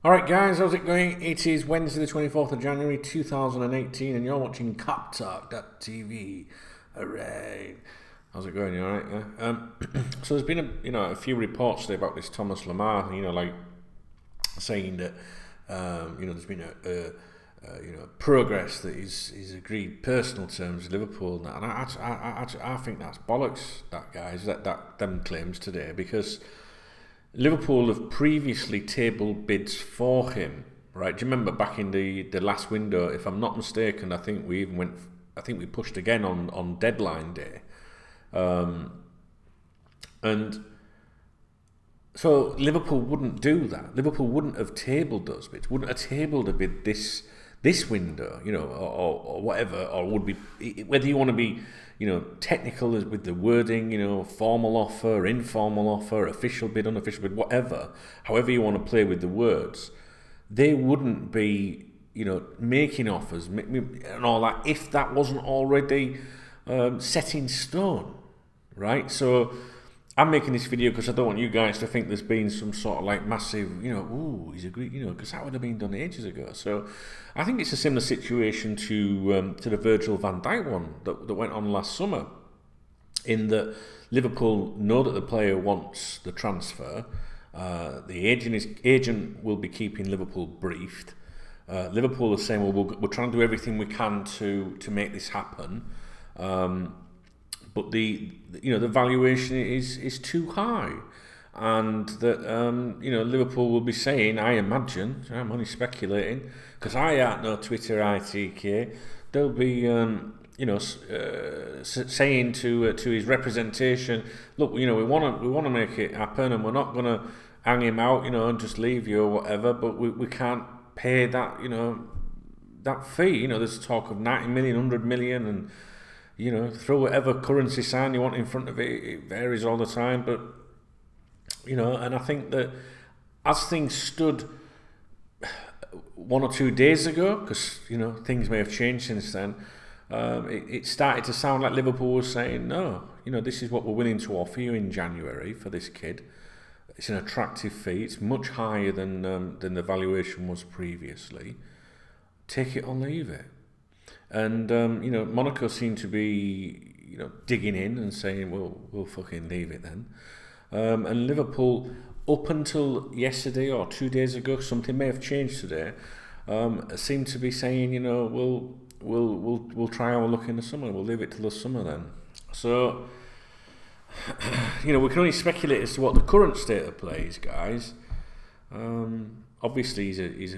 Alright guys, how's it going? It is Wednesday the 24th of January 2018 and you're watching KopTalk.tv. Alright. How's it going? You alright? Yeah? So there's been a few reports today about this Thomas Lemar, like saying that there's been a progress that is agreed personal terms with Liverpool, and I think that's bollocks, them claims today, because Liverpool have previously tabled bids for him, right? Do you remember back in the last window? If I'm not mistaken, I think we pushed again on deadline day, and so Liverpool wouldn't do that. Liverpool wouldn't have tabled those bids. Wouldn't have tabled a bid this window, or whatever, or would be, whether you want to be, technical with the wording, formal offer, informal offer, official bid, unofficial bid, whatever, however you want to play with the words, they wouldn't be, making offers and all that if that wasn't already set in stone, right? So I'm making this video because I don't want you guys to think there's been some sort of like massive, ooh, he's agreed, because that would have been done ages ago. So I think it's a similar situation to the Virgil van Dijk one that went on last summer, in that Liverpool know that the player wants the transfer. The agent will be keeping Liverpool briefed. Liverpool are saying, well, we're trying to do everything we can to make this happen. But the valuation is too high, and that Liverpool will be saying, I imagine, I'm only speculating because I aren't no Twitter ITK, they'll be saying to his representation, look, we want to make it happen, and we're not going to hang him out, and just leave you or whatever, but we can't pay that that fee. There's talk of 90 million, 100 million, and throw whatever currency sign you want in front of it. It varies all the time, but and I think that as things stood 1 or 2 days ago, because things may have changed since then, it started to sound like Liverpool was saying, no, this is what we're willing to offer you in January for this kid. It's an attractive fee. It's much higher than the valuation was previously. Take it or leave it. And Monaco seemed to be digging in and saying, well, we'll fucking leave it then. And Liverpool, up until yesterday or 2 days ago, something may have changed today, seemed to be saying, we'll try our luck in the summer. We'll leave it till the summer then. So we can only speculate as to what the current state of play is, guys. Obviously, he's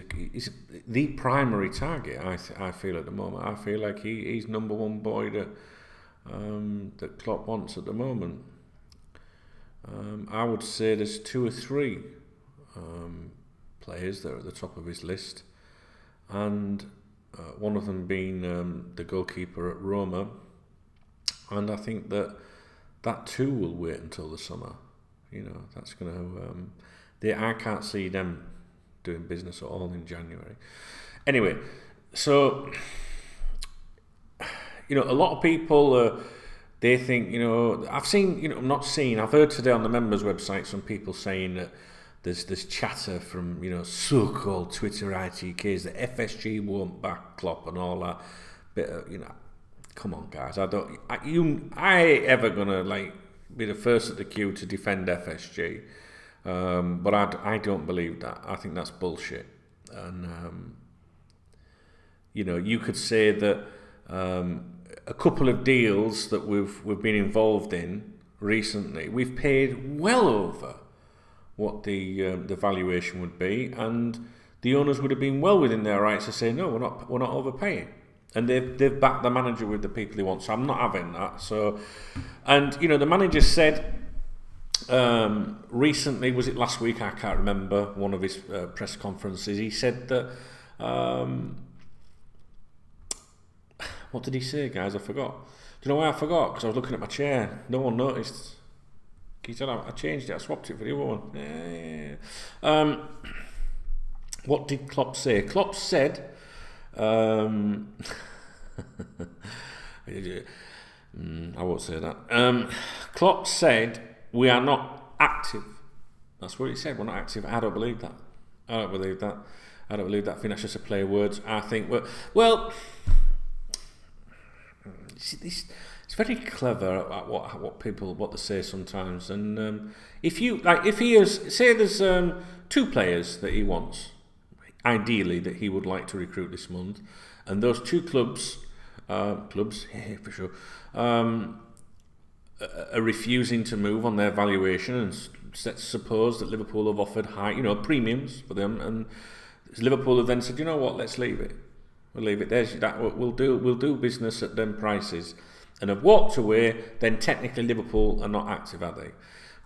the primary target. I feel at the moment. I feel like he's number one boy that Klopp wants at the moment. I would say there's 2 or 3 players that are at the top of his list, and one of them being the goalkeeper at Roma. And I think that too will wait until the summer. That's going to. I can't see them doing business at all in January. Anyway, so a lot of people they think I've heard today on the members website some people saying that there's this chatter from so-called Twitter ITKs that FSG won't back Klopp and all that. But come on guys, I ever gonna be the first at the queue to defend FSG. But I don't believe that. I think that's bullshit. And you could say that a couple of deals that we've been involved in recently, we've paid well over what the valuation would be, and the owners would have been well within their rights to say, no, we're not overpaying, and they've backed the manager with the people they want. So I'm not having that. So, and the manager said. Recently, was it last week? I can't remember. One of his press conferences, he said that. What did he say, guys? I forgot. Do you know why I forgot? Because I was looking at my chair. No one noticed. Keïta, I changed it. I swapped it for the other one. What did Klopp say? Klopp said. I won't say that. Klopp said. We are not active. That's what he said. We're not active. I don't believe that. I don't believe that. I don't believe that. I think that's just a play of words. I think, well, it's very clever at what they say sometimes. And if he is, say there's 2 players that he wants, ideally that he would like to recruit this month, and those 2 clubs, for sure, are refusing to move on their valuation, and let's suppose that Liverpool have offered high, premiums for them, and Liverpool have then said, you know what, let's leave it. We'll leave it. There's that. We'll do business at them prices, and have walked away. Then technically Liverpool are not active, are they?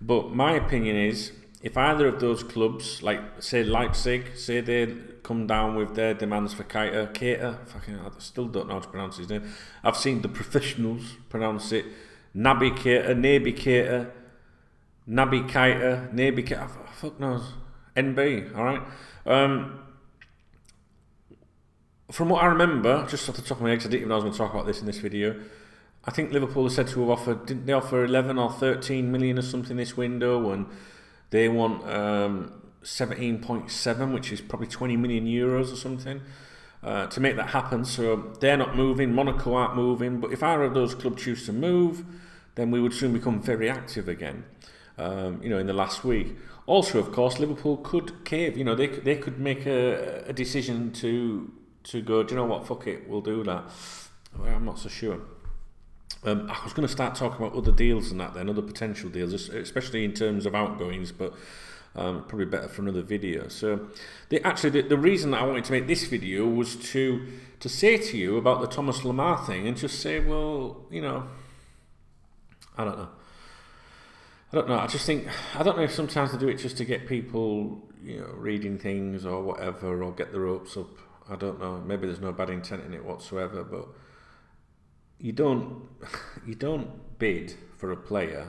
But my opinion is, if either of those clubs, like say Leipzig, say they come down with their demands for Keïta, fucking, I still don't know how to pronounce his name. I've seen the professionals pronounce it. Naby Keïta, fuck knows. NB, all right. From what I remember, just off the top of my head, 'cause I didn't even know I was going to talk about this in this video, I think Liverpool are said to have offered, didn't they offer 11 or 13 million or something this window, and they want 17.7, which is probably 20 million euros or something, to make that happen. So they're not moving, Monaco aren't moving, but if either of those clubs choose to move, then we would soon become very active again, in the last week. Also, of course, Liverpool could cave, they could make a decision to go, do you know what, fuck it, we'll do that. Well, I'm not so sure. I was going to start talking about other deals and that then, other potential deals, especially in terms of outgoings, but probably better for another video. So, the reason that I wanted to make this video was to say to you about the Thomas Lemar thing, and just say, well, I don't know. I just think, I don't know if sometimes they do it just to get people, reading things or whatever, or get their hopes up. I don't know. Maybe there's no bad intent in it whatsoever, but you don't bid for a player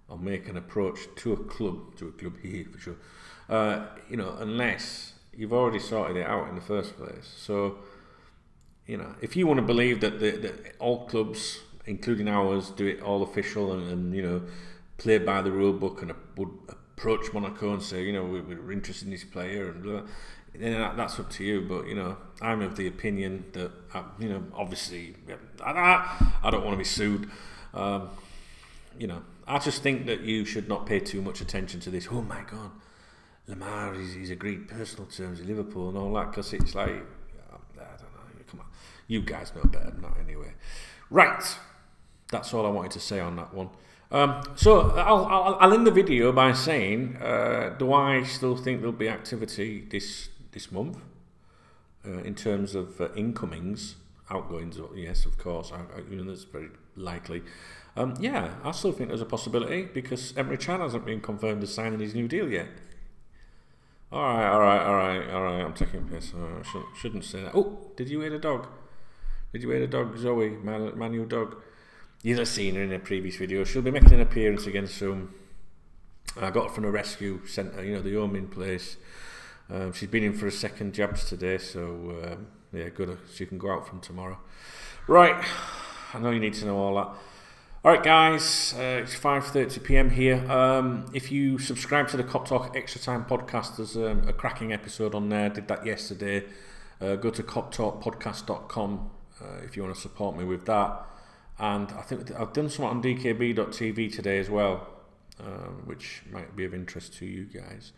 or make an approach to a club here for sure. Unless you've already sorted it out in the first place. So, if you want to believe that all clubs, including ours, do it all official and play by the rule book and would approach Monaco and say, we're interested in this player and blah, then that's up to you. But I'm of the opinion that obviously I don't want to be sued. I just think that you should not pay too much attention to this. Oh my God, Lemar, he's agreed personal terms with Liverpool and all that, because it's like, I don't know. Come on, you guys know better than that anyway. Right, that's all I wanted to say on that one. So I'll end the video by saying, do I still think there'll be activity this month in terms of incomings, outgoings? Yes, of course. That's very likely. Yeah, I still think there's a possibility, because Emre Can hasn't been confirmed as signing his new deal yet. All right. I'm taking a piss. I shouldn't say that. Oh, did you hear the dog? Did you hear the dog, Zoe, my new dog? You've just seen her in a previous video. She'll be making an appearance again soon. I got her from a rescue centre, the home-in place. She's been in for a second jabs today, so yeah, good. She can go out from tomorrow. Right, I know you need to know all that. All right, guys, it's 5:30 PM here. If you subscribe to the KopTalk Extra Time podcast, there's a cracking episode on there. I did that yesterday. Go to KopTalkPodcast.com if you want to support me with that. And I think I've done something on DKB.TV today as well, which might be of interest to you guys.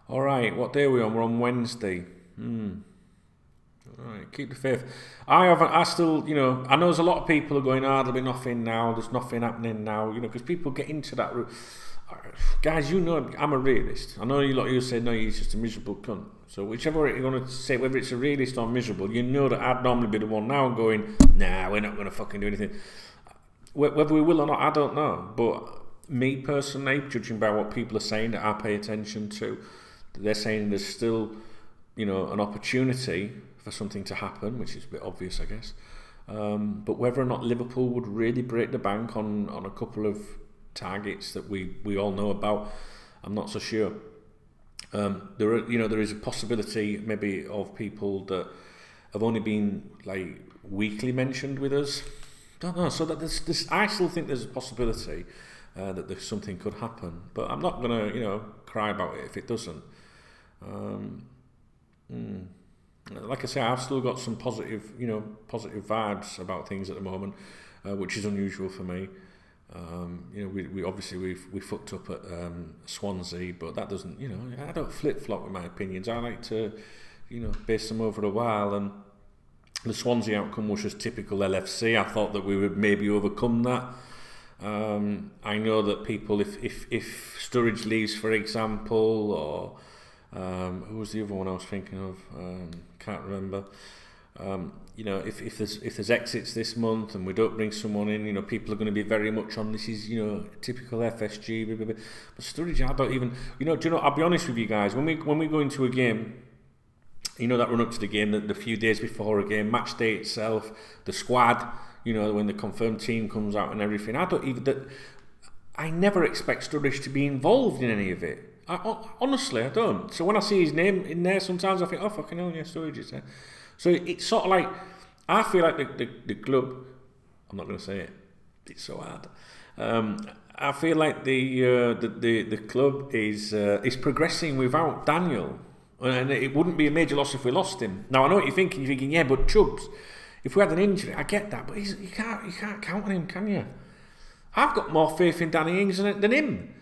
All right, what day are we on? We're on Wednesday. All right, keep the faith. I still, I know there's a lot of people who are going, there'll be nothing now, there's nothing happening now, because people get into that route. Guys, I'm a realist. I know you say, no, he's just a miserable cunt. So whichever you're going to say, whether it's a realist or miserable, that I'd normally be the one now going, nah, we're not going to fucking do anything. Whether we will or not, I don't know. But me personally, judging by what people are saying that I pay attention to, they're saying there's still, an opportunity for something to happen, which is a bit obvious, I guess. But whether or not Liverpool would really break the bank on a couple of targets that we all know about, I'm not so sure. There is a possibility maybe of people that have only been like weekly mentioned with us. Don't know. So that I still think there's a possibility that something could happen, but I'm not gonna cry about it if it doesn't. Like I say, I've still got some positive, positive vibes about things at the moment, which is unusual for me. We obviously we fucked up at Swansea, but that doesn't, I don't flip flop with my opinions. I like to, base them over a while, and the Swansea outcome was just typical LFC. I thought that we would maybe overcome that. I know that people, if Sturridge leaves, for example, or who was the other one I was thinking of? Can't remember. If there's exits this month and we don't bring someone in, people are going to be very much on this is typical FSG. Blah, blah, blah. But Sturridge, I don't even. I'll be honest with you guys. When we go into a game, that run up to the game, the few days before a game, match day itself, the squad, when the confirmed team comes out and everything, I never expect Sturridge to be involved in any of it. Honestly, I don't. So when I see his name in there, sometimes I think, oh, fucking hell, yeah, Sturridge is there. So it's sort of like, I feel like the club, I'm not going to say it, it's so hard. I feel like the club is progressing without Daniel. And it wouldn't be a major loss if we lost him. Now I know what you're thinking. You're thinking, yeah, but Chubbs, if we had an injury, I get that, but you can't count on him, can you? I've got more faith in Danny Ings than him.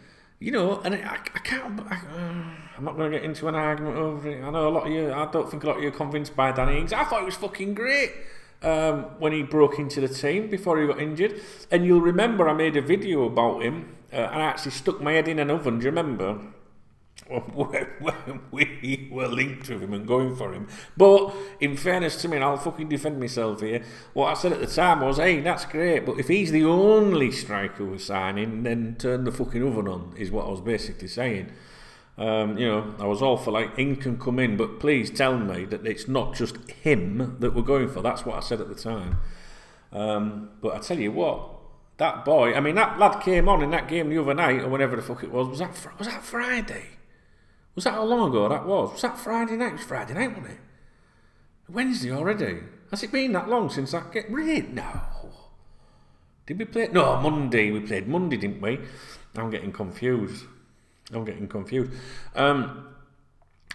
And I can't. I'm not going to get into an argument over it. I know a lot of you. I don't think a lot of you are convinced by Danny Ings. I thought he was fucking great when he broke into the team before he got injured. And you'll remember I made a video about him, and I actually stuck my head in an oven. Do you remember? When we were linked with him and going for him. But in fairness to me, and I'll fucking defend myself here, what I said at the time was, hey, that's great, but if he's the only striker we're signing, then turn the fucking oven on, is what I was basically saying. I was all for like, Ing can come in, but please tell me that it's not just him that we're going for. That's what I said at the time. But I tell you what, that boy, I mean, that lad came on in that game the other night, or whenever the fuck it was that Friday? Was that how long ago that was? Was that Friday night? It was Friday night, wasn't it? Wednesday already? Has it been that long since that game? Really? No. Did we play? No, Monday. We played Monday, didn't we? I'm getting confused.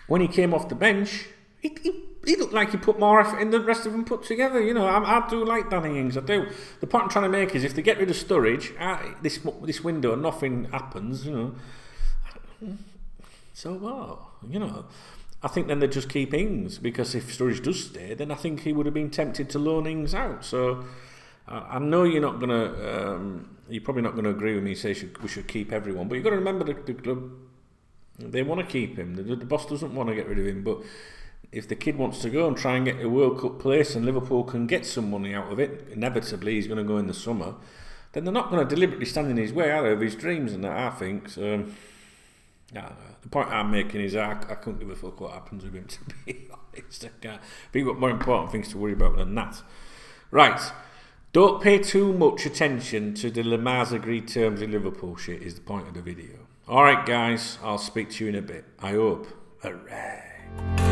When he came off the bench, he looked like he put more effort in than the rest of them put together. I do like Danny Ings. I do. The point I'm trying to make is if they get rid of Sturridge, this window, nothing happens, So what? I think then they just keep Ings, because if Sturridge does stay, then I think he would have been tempted to loan Ings out. So I know you're not gonna, you're probably not going to agree with me. Say we should keep everyone, but you've got to remember the club. They want to keep him. The boss doesn't want to get rid of him. But if the kid wants to go and try and get a World Cup place, and Liverpool can get some money out of it, inevitably he's going to go in the summer. Then they're not going to deliberately stand in his way, are they, of his dreams and that, I think. So. The point I'm making is I couldn't give a fuck what happens with him, to be honest. I can't. We've got more important things to worry about than that. Right. Don't pay too much attention to the Lemar's agreed terms in Liverpool shit, is the point of the video. Alright guys, I'll speak to you in a bit. I hope. Hooray.